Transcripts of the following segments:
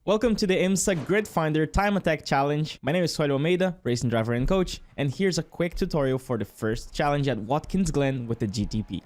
Welcome to the IMSA Grid Finder Time Attack Challenge. My name is Suelo Almeida, racing driver and coach, and here's a quick tutorial for the first challenge at Watkins Glen with the GTP.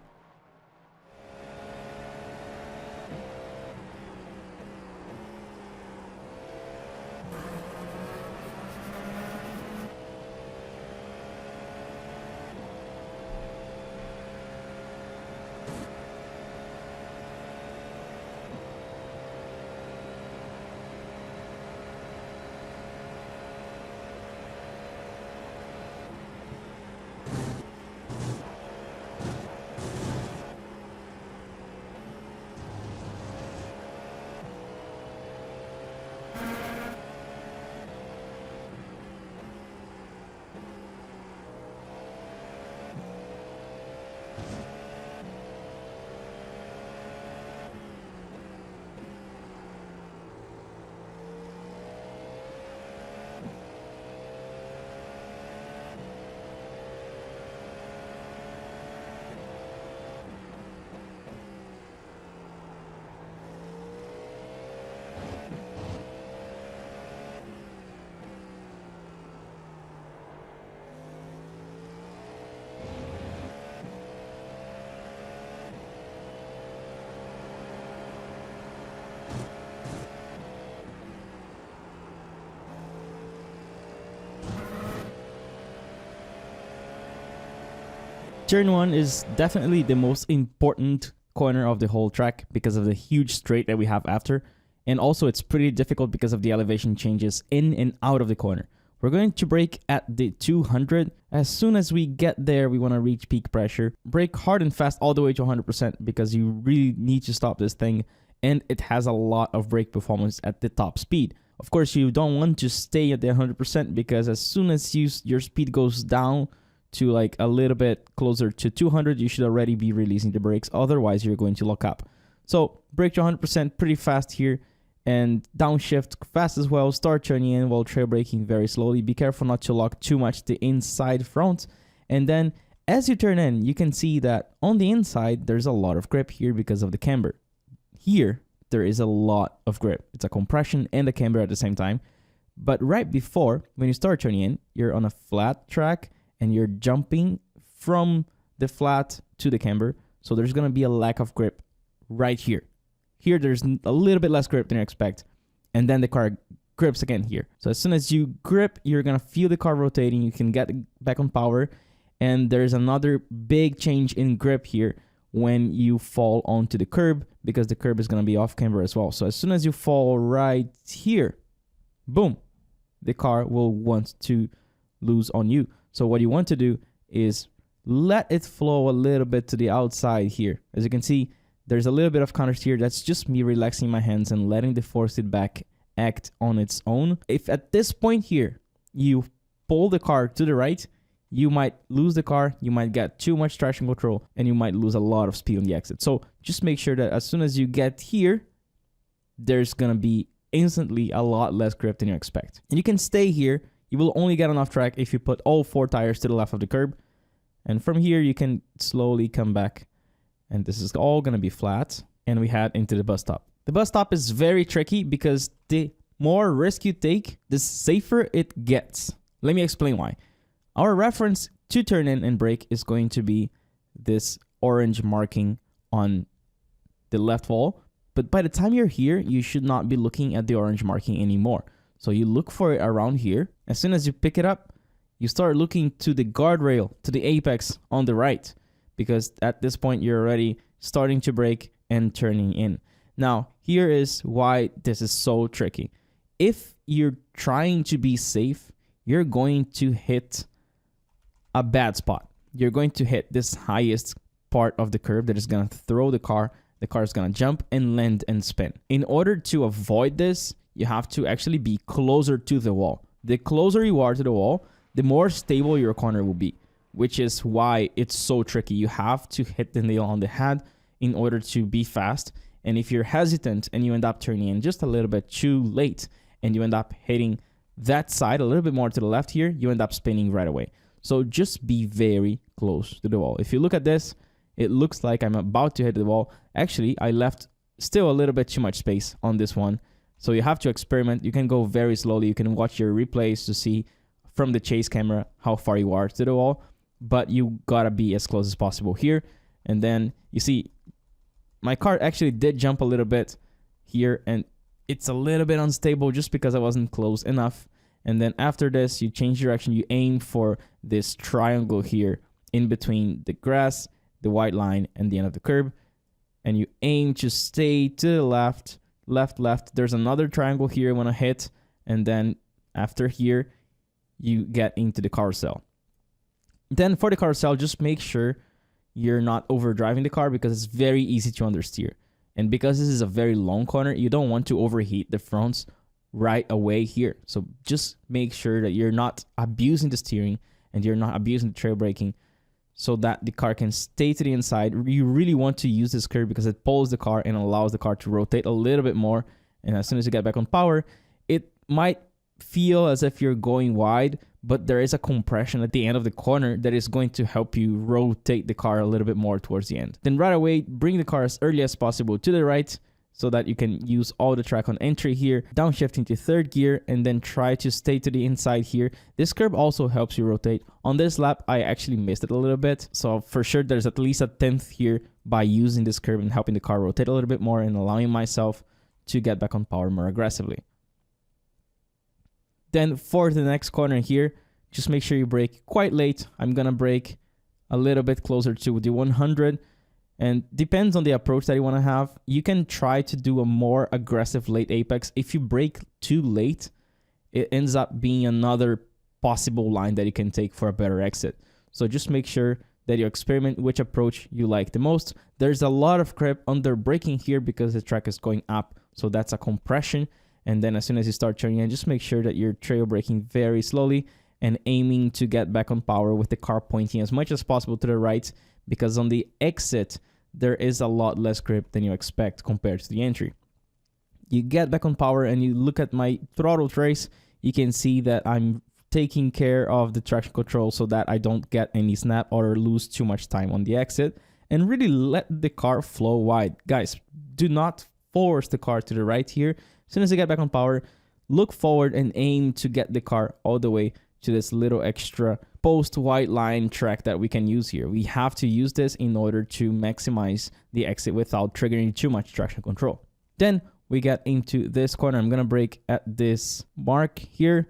Turn 1 is definitely the most important corner of the whole track because of the huge straight that we have after, and also it's pretty difficult because of the elevation changes in and out of the corner. We're going to brake at the 200. As soon as we get there, we want to reach peak pressure. Brake hard and fast all the way to 100% because you really need to stop this thing, and it has a lot of brake performance at the top speed. Of course, you don't want to stay at the 100% because as soon as your speed goes down to like a little bit closer to 200, you should already be releasing the brakes. Otherwise, you're going to lock up. So brake to 100% pretty fast here, and downshift fast as well. Start turning in while trail braking very slowly. Be careful not to lock too much the inside front. And then as you turn in, you can see that on the inside, there's a lot of grip here because of the camber. Here, there is a lot of grip. It's a compression and a camber at the same time. But right before, when you start turning in, you're on a flat track and you're jumping from the flat to the camber. So there's going to be a lack of grip right here. Here, there's a little bit less grip than you expect. And then the car grips again here. So as soon as you grip, you're going to feel the car rotating. You can get back on power. And there's another big change in grip here when you fall onto the curb, because the curb is going to be off camber as well. So as soon as you fall right here, boom, the car will want to lose on you. So what you want to do is let it flow a little bit to the outside here. As you can see, there's a little bit of countersteer. That's just me relaxing my hands and letting the force feedback act on its own. If at this point here, you pull the car to the right, you might lose the car, you might get too much traction control, and you might lose a lot of speed on the exit. So just make sure that as soon as you get here, there's going to be instantly a lot less grip than you expect. And you can stay here. You will only get enough track if you put all 4 tires to the left of the curb. And from here, you can slowly come back. And this is all going to be flat. And we head into the bus stop. The bus stop is very tricky because the more risk you take, the safer it gets. Let me explain why. Our reference to turn in and brake is going to be this orange marking on the left wall. But by the time you're here, you should not be looking at the orange marking anymore. So you look for it around here. As soon as you pick it up, you start looking to the guardrail, to the apex on the right, because at this point you're already starting to brake and turning in. Now, here is why this is so tricky. If you're trying to be safe, you're going to hit a bad spot. You're going to hit this highest part of the curve that is going to throw the car. The car is going to jump and land and spin. In order to avoid this, you have to actually be closer to the wall. The closer you are to the wall, the more stable your corner will be, which is why it's so tricky. You have to hit the nail on the head in order to be fast. And if you're hesitant and you end up turning in just a little bit too late and you end up hitting that side a little bit more to the left here, you end up spinning right away. So just be very close to the wall. If you look at this, it looks like I'm about to hit the wall. Actually, I left still a little bit too much space on this one. So you have to experiment. You can go very slowly. You can watch your replays to see from the chase camera how far you are to the wall, but you gotta be as close as possible here. And then you see my car actually did jump a little bit here, and it's a little bit unstable just because I wasn't close enough. And then after this, you change direction. You aim for this triangle here in between the grass, the white line, and the end of the curb. And you aim to stay to the left, left, left. There's another triangle here you want to hit. And then after here, you get into the carousel. Then for the carousel, just make sure you're not overdriving the car because it's very easy to understeer. And because this is a very long corner, you don't want to overheat the fronts right away here. So just make sure that you're not abusing the steering and you're not abusing the trail braking so that the car can stay to the inside. You really want to use this curve because it pulls the car and allows the car to rotate a little bit more. And as soon as you get back on power, it might feel as if you're going wide, but there is a compression at the end of the corner that is going to help you rotate the car a little bit more towards the end. Then right away, bring the car as early as possible to the right so that you can use all the track on entry here, downshift into third gear, and then try to stay to the inside here. This curb also helps you rotate. On this lap, I actually missed it a little bit. So for sure, there's at least a 10th here by using this curb and helping the car rotate a little bit more and allowing myself to get back on power more aggressively. Then for the next corner here, just make sure you brake quite late. I'm gonna brake a little bit closer to the 100. And depends on the approach that you want to have. You can try to do a more aggressive late apex. If you brake too late, it ends up being another possible line that you can take for a better exit. So just make sure that you experiment which approach you like the most. There's a lot of grip under braking here because the track is going up. So that's a compression. And then as soon as you start turning in, just make sure that you're trail braking very slowly and aiming to get back on power with the car pointing as much as possible to the right, because on the exit, there is a lot less grip than you expect compared to the entry. You get back on power and you look at my throttle trace, you can see that I'm taking care of the traction control so that I don't get any snap or lose too much time on the exit, and really let the car flow wide. Guys, do not force the car to the right here. As soon as you get back on power, look forward and aim to get the car all the way to this little extra post white line track that we can use here. We have to use this in order to maximize the exit without triggering too much traction control. Then we get into this corner. I'm gonna brake at this mark here,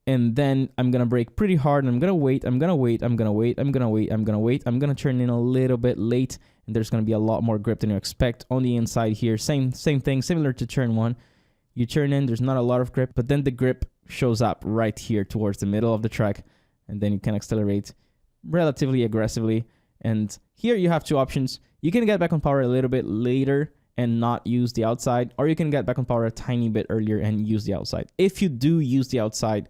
and then I'm gonna brake pretty hard, and I'm gonna wait, I'm gonna wait, I'm gonna wait, I'm gonna wait, I'm gonna wait. I'm gonna turn in a little bit late, and there's gonna be a lot more grip than you expect on the inside here. Same thing, similar to turn one. You turn in, there's not a lot of grip, but then the grip shows up right here towards the middle of the track, and then you can accelerate relatively aggressively. And here you have two options. You can get back on power a little bit later and not use the outside, or you can get back on power a tiny bit earlier and use the outside. If you do use the outside,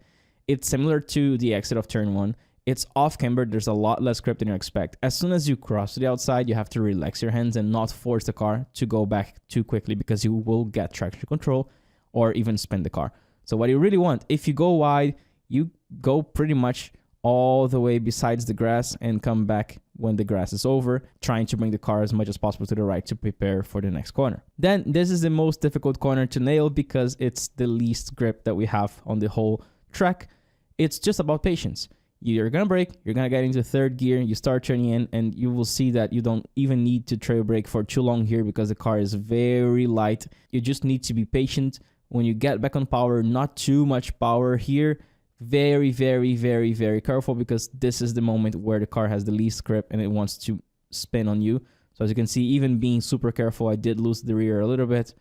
it's similar to the exit of turn one. It's off camber, there's a lot less grip than you expect. As soon as you cross to the outside, you have to relax your hands and not force the car to go back too quickly, because you will get traction control or even spin the car. So what you really want, if you go wide, you go pretty much all the way besides the grass and come back when the grass is over, trying to bring the car as much as possible to the right to prepare for the next corner. Then this is the most difficult corner to nail because it's the least grip that we have on the whole track. It's just about patience. You're gonna brake, you're gonna get into third gear, you start turning in, and you will see that you don't even need to trail brake for too long here because the car is very light. You just need to be patient. When you get back on power, not too much power here. Very, very, very, very careful, because this is the moment where the car has the least grip and it wants to spin on you. So as you can see, even being super careful, I did lose the rear a little bit.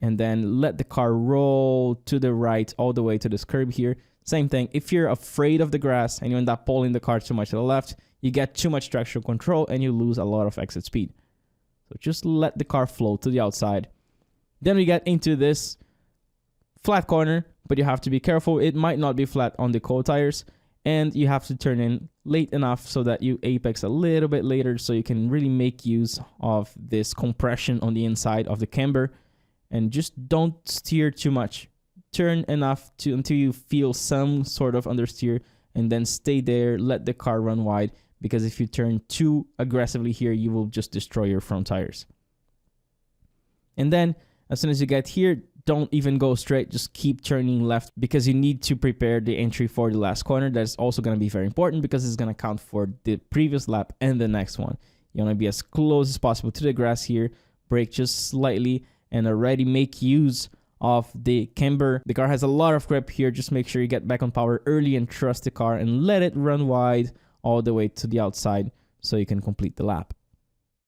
And then let the car roll to the right all the way to this curb here. Same thing, if you're afraid of the grass and you end up pulling the car too much to the left, you get too much traction control and you lose a lot of exit speed. So just let the car flow to the outside. Then we get into this flat corner, but you have to be careful. It might not be flat on the cold tires, and you have to turn in late enough so that you apex a little bit later so you can really make use of this compression on the inside of the camber, and just don't steer too much. Turn enough until you feel some sort of understeer, and then stay there, let the car run wide, because if you turn too aggressively here, you will just destroy your front tires. And then as soon as you get here, don't even go straight, just keep turning left because you need to prepare the entry for the last corner. That's also going to be very important because it's going to count for the previous lap and the next one. You want to be as close as possible to the grass here, brake just slightly, and already make use of the camber. The car has a lot of grip here. Just make sure you get back on power early and trust the car and let it run wide all the way to the outside so you can complete the lap.